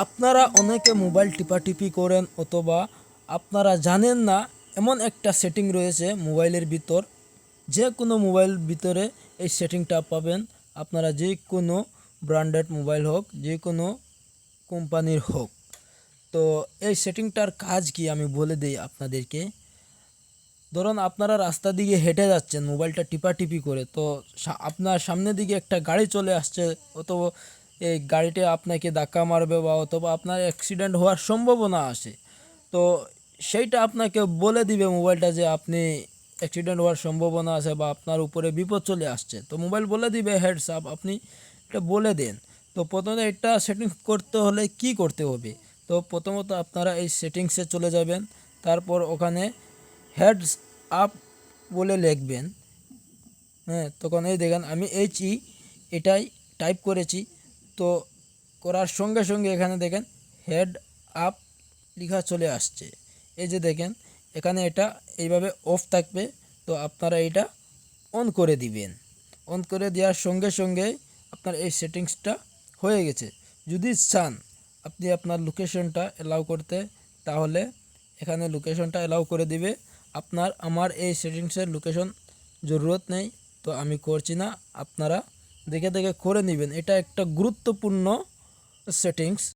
আপনারা অনেকে মোবাইল টিপাটিপি করেন অথবা আপনারা জানেন না এমন একটা সেটিং রয়েছে মোবাইলের ভিতর, যে কোনো মোবাইল ভিতরে এই সেটিংটা পাবেন। আপনারা যে কোনো ব্র্যান্ডেড মোবাইল হোক, যে কোনো কোম্পানির হোক, তো এই সেটিংটার কাজ কি আমি বলে দিই আপনাদেরকে। ধরুন আপনারা রাস্তা দিকে হেঁটে যাচ্ছেন মোবাইলটা টিপাটিপি করে, তো আপনার সামনের দিকে একটা গাড়ি চলে আসছে, অথবা এই গাড়িটা আপনাকে ধাক্কা মারবে বা অথবা আপনার অ্যাক্সিডেন্ট হওয়ার সম্ভাবনা আছে। তো সেইটা আপনাকে বলে দিবে মোবাইলটা যে আপনি অ্যাক্সিডেন্ট হওয়ার সম্ভাবনা আছে বা আপনার উপরে বিপদ চলে আসছে, তো মোবাইল বলে দিবে হেডস আপ, আপনি এটা বলে দেন। তো প্রথমে এটা সেটিংস করতে হলে কি করতে হবে? তো প্রথমত আপনারা এই সেটিংসে চলে যাবেন, তারপর ওখানে হেডস আপ বলে লিখবেন। হ্যাঁ, তখন এই দেখেন আমি এটাই টাইপ করেছি। তো করার সঙ্গে সঙ্গে এখানে দেখেন হেড আপ লেখা চলে আসছে। এই যে দেখেন এখানে এটা এইভাবে অফ থাকবে, তো আপনারা এটা অন করে দিবেন। অন করে দেওয়ার সঙ্গে সঙ্গে আপনার এই সেটিংসটা হয়ে গেছে। যদি চান আপনি আপনার লোকেশনটা অ্যালাউ করতে, তাহলে এখানে লোকেশনটা অ্যালাউ করে দিবে। আমার এই সেটিংসের লোকেশন জরুরত নেই, তো আমি করছি না। আপনারা দেখে দেখে করে নেবেন, এটা একটা গুরুত্বপূর্ণ সেটিংস।